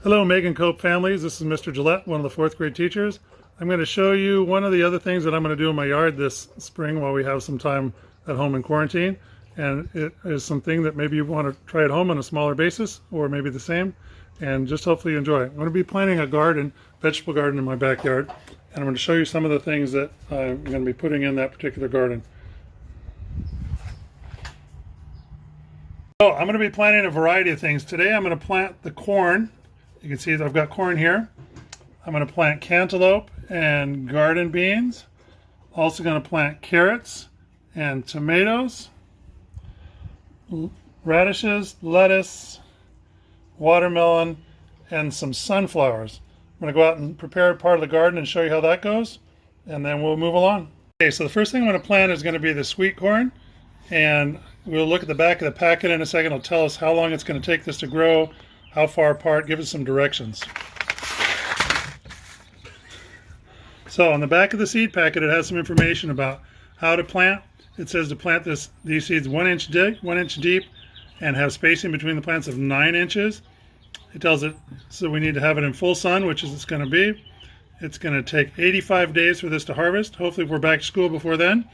Hello Megan Cope families, this is Mr. Gillette, one of the 4th grade teachers. I'm going to show you one of the other things that I'm going to do in my yard this spring while we have some time at home in quarantine. And it is something that maybe you want to try at home on a smaller basis or maybe the same, and just hopefully you enjoy it. I'm going to be planting a garden, vegetable garden in my backyard, and I'm going to show you some of the things that I'm going to be putting in that particular garden. So I'm going to be planting a variety of things. Today I'm going to plant the corn. You can see I've got corn here. I'm going to plant cantaloupe and garden beans. Also going to plant carrots and tomatoes, radishes, lettuce, watermelon, and some sunflowers. I'm going to go out and prepare part of the garden and show you how that goes, and then we'll move along. Okay, so the first thing I'm going to plant is going to be the sweet corn, and we'll look at the back of the packet in a second. It'll tell us how long it's going to take this to grow, how far apart, give us some directions. So on the back of the seed packet, it has some information about how to plant. It says to plant these seeds 1 inch deep and have spacing between the plants of 9 inches. It tells it so we need to have it in full sun, which is it's going to be. It's going to take 85 days for this to harvest. Hopefully we're back to school before then,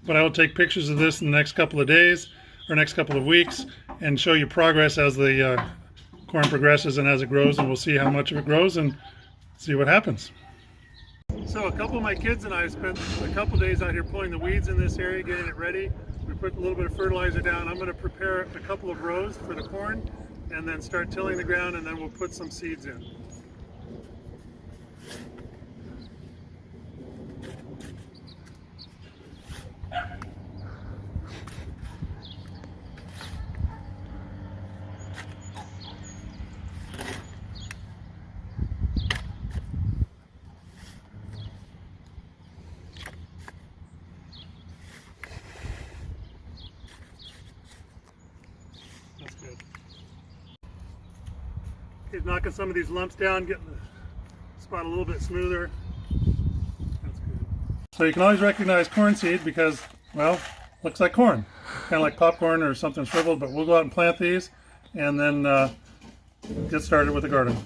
but I will take pictures of this in the next couple of days or next couple of weeks and show you progress as the corn progresses and as it grows, and we'll see how much of it grows and see what happens. So a couple of my kids and I spent a couple days out here pulling the weeds in this area, getting it ready. We put a little bit of fertilizer down. I'm going to prepare a couple of rows for the corn and then start tilling the ground, and then we'll put some seeds in. That's good. Okay, knocking some of these lumps down, getting the spot a little bit smoother. That's good. So you can always recognize corn seed because, well, looks like corn. Kind of like popcorn or something shriveled, but we'll go out and plant these and then get started with the garden.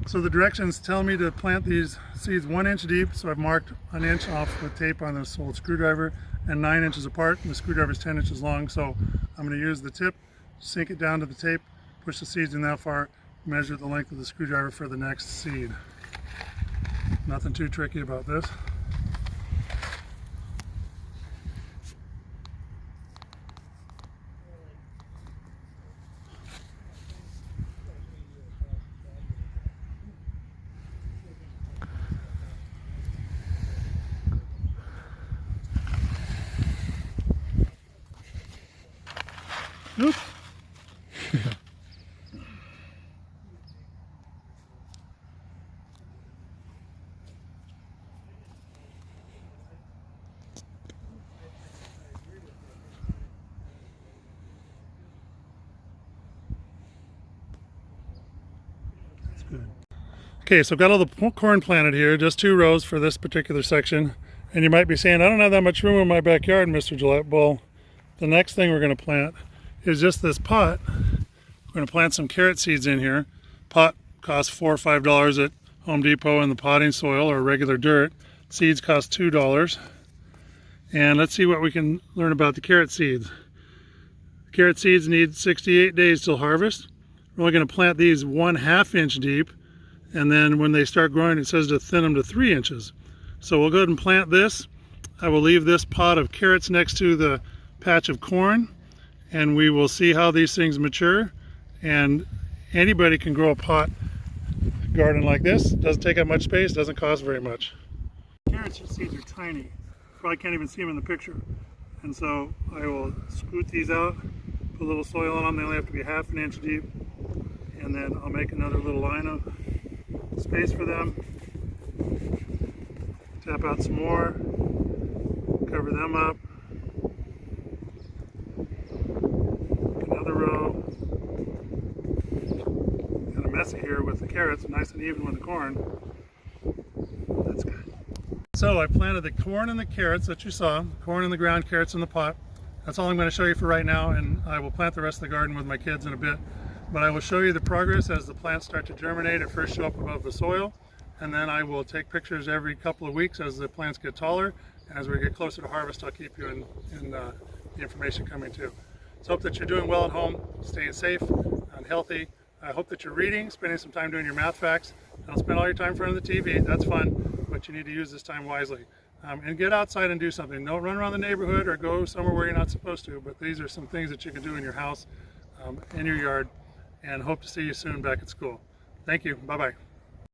So the directions tell me to plant these seeds 1 inch deep, so I've marked an inch off with tape on this old screwdriver, and 9 inches apart, and the screwdriver is 10 inches long, so I'm going to use the tip, sink it down to the tape, push the seeds in that far, measure the length of the screwdriver for the next seed. Nothing too tricky about this. Oops. That's good. Okay, so I've got all the corn planted here, just 2 rows for this particular section. And you might be saying, I don't have that much room in my backyard, Mr. Gillette. Well, the next thing we're going to plant is just this pot. We're going to plant some carrot seeds in here. Pot costs $4 or $5 at Home Depot in the potting soil or regular dirt. Seeds cost $2. And let's see what we can learn about the carrot seeds. Carrot seeds need 68 days till harvest. We're only going to plant these 1/2 inch deep, and then when they start growing it says to thin them to 3 inches. So we'll go ahead and plant this. I will leave this pot of carrots next to the patch of corn, and we will see how these things mature. And anybody can grow a pot garden like this. It doesn't take up much space, doesn't cost very much. Carrot seeds are tiny. Probably can't even see them in the picture. And so I will scoot these out, put a little soil on them. They only have to be 1/2 inch deep. And then I'll make another little line of space for them. Tap out some more, cover them up. Another row. Kind of messy here with the carrots, nice and even with the corn. That's good. So I planted the corn and the carrots that you saw, corn in the ground, carrots in the pot. That's all I'm going to show you for right now, and I will plant the rest of the garden with my kids in a bit. But I will show you the progress as the plants start to germinate and first show up above the soil. And then I will take pictures every couple of weeks as the plants get taller. And as we get closer to harvest, I'll keep you in the information coming too. So I hope that you're doing well at home, staying safe and healthy. I hope that you're reading, spending some time doing your math facts. Don't spend all your time in front of the TV, that's fun, but you need to use this time wisely. And get outside and do something. Don't run around the neighborhood or go somewhere where you're not supposed to, but these are some things that you can do in your house, in your yard, and hope to see you soon back at school. Thank you, bye-bye.